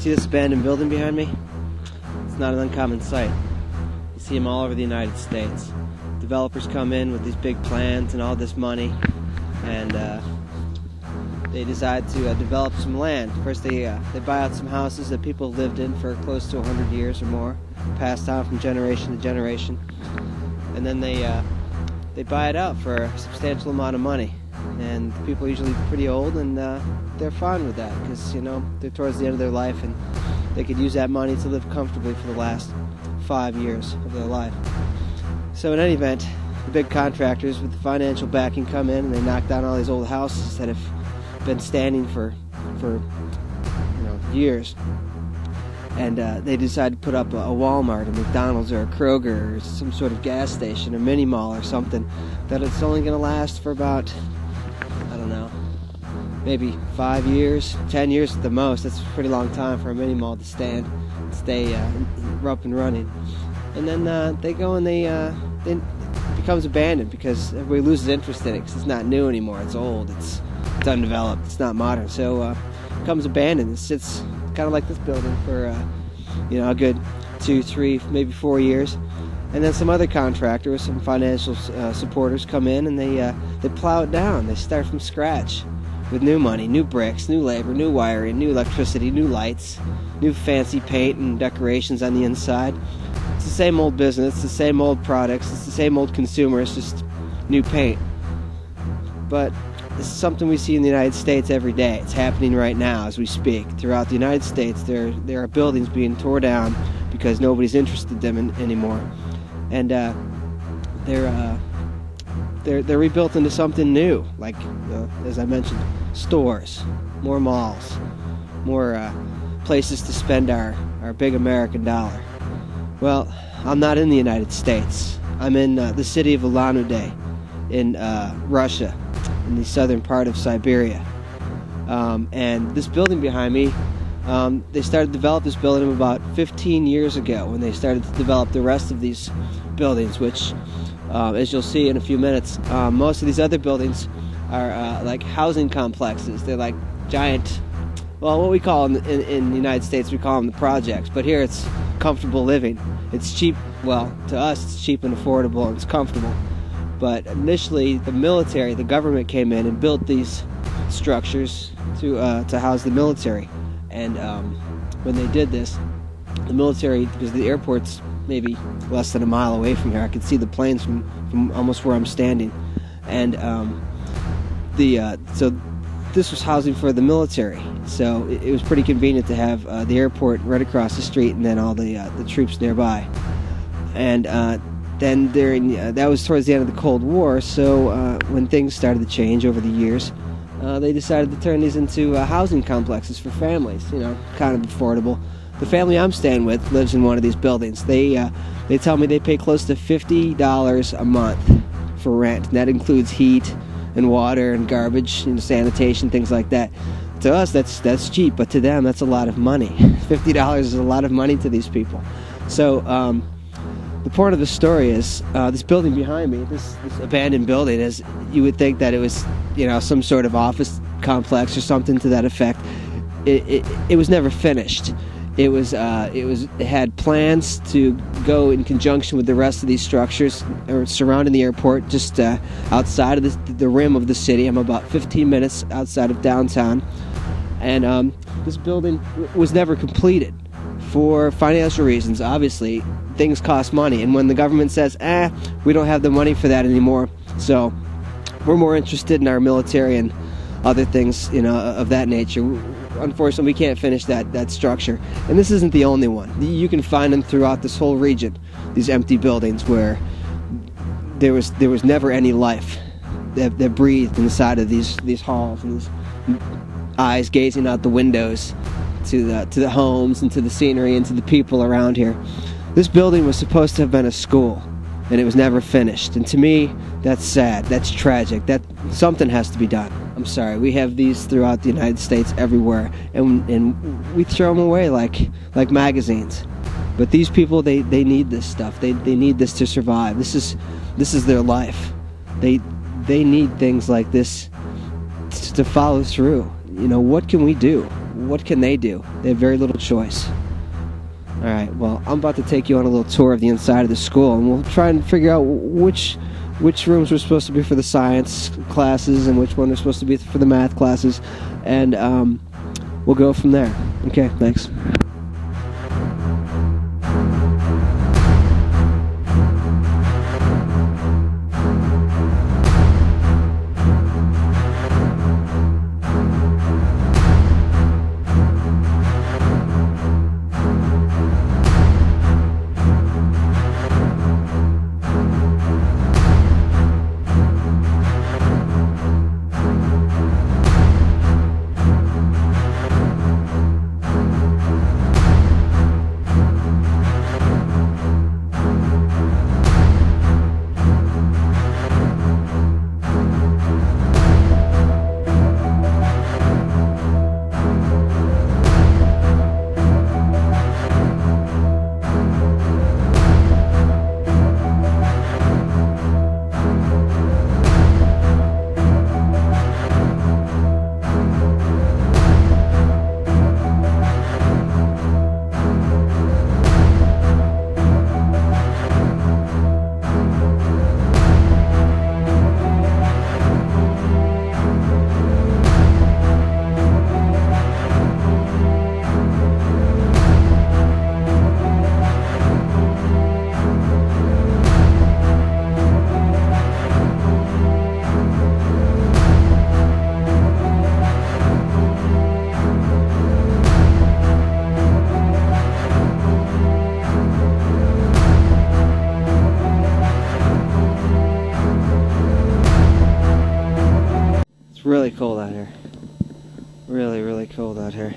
See this abandoned building behind me? It's not an uncommon sight. You see them all over the United States. Developers come in with these big plans and all this money, and they decide to develop some land. First they buy out some houses that people lived in for close to 100 years or more, passed down from generation to generation, and then they buy it out for a substantial amount of money. And the people are usually pretty old, and they're fine with that because, they're towards the end of their life and they could use that money to live comfortably for the last 5 years of their life. So in any event, the big contractors with the financial backing come in and they knock down all these old houses that have been standing for years. And they decide to put up a Walmart, a McDonald's, or a Kroger, or some sort of gas station, a mini mall or something, that it's only going to last for about, maybe 5 years, 10 years at the most. That's a pretty long time for a mini mall to stay up and running. And then they go and it becomes abandoned because everybody loses interest in it because it's not new anymore. It's old. It's undeveloped. It's not modern. So it becomes abandoned. It sits kind of like this building for a good 2, 3, maybe 4 years. And then some other contractors, some financial supporters come in and they plow it down. They start from scratch with new money, new bricks, new labor, new wiring, new electricity, new lights, new fancy paint and decorations on the inside. It's the same old business, it's the same old products, it's the same old consumers, just new paint. But this is something we see in the United States every day. It's happening right now as we speak. Throughout the United States, there are buildings being torn down because nobody's interested in them anymore. And they're rebuilt into something new, like as I mentioned, stores, more malls, more places to spend our big American dollar. Well, I'm not in the United States. I'm in the city of Ulan Ude in Russia, in the southern part of Siberia. And this building behind me, they started to develop this building about 15 years ago when they started to develop the rest of these buildings, which, as you'll see in a few minutes, most of these other buildings are like housing complexes. They're like giant, what we call in the United States, we call them the projects, but here it's comfortable living. It's cheap, to us it's cheap and affordable and it's comfortable. But initially the military, the government came in and built these structures to house the military. And when they did this, the military, because the airport's maybe less than a mile away from here, I could see the planes from almost where I'm standing. And so this was housing for the military. So it was pretty convenient to have the airport right across the street and then all the troops nearby. And then that was towards the end of the Cold War. So when things started to change over the years, they decided to turn these into housing complexes for families, kind of affordable. The family I'm staying with lives in one of these buildings. They tell me they pay close to $50 a month for rent, and that includes heat and water and garbage and sanitation, things like that. To us, that's cheap, but to them, that's a lot of money. $50 is a lot of money to these people. So the point of the story is this building behind me, this abandoned building, is you would think that it was some sort of office complex or something to that effect. It was never finished. It had plans to go in conjunction with the rest of these structures surrounding the airport, just outside of the rim of the city. I'm about 15 minutes outside of downtown, and this building was never completed for financial reasons. Obviously, things cost money, and when the government says, we don't have the money for that anymore, so we're more interested in our military and other things, of that nature. Unfortunately, we can't finish that structure. And this isn't the only one. You can find them throughout this whole region, these empty buildings where there was never any life that breathed inside of these halls, and these eyes gazing out the windows to the homes and to the scenery and to the people around here. This building was supposed to have been a school, and it was never finished. And to me, that's sad. That's tragic. That something has to be done. I'm sorry. We have these throughout the United States everywhere, and we throw them away like magazines. But these people, they need this stuff. They need this to survive. This is their life. They need things like this to follow through. What can we do? what can they do? They have very little choice. All right, well, I'm about to take you on a little tour of the inside of the school, and we'll try and figure out which rooms were supposed to be for the science classes and which one are supposed to be for the math classes, and we'll go from there. Okay, thanks. It's really cold out here. Really, really cold out here.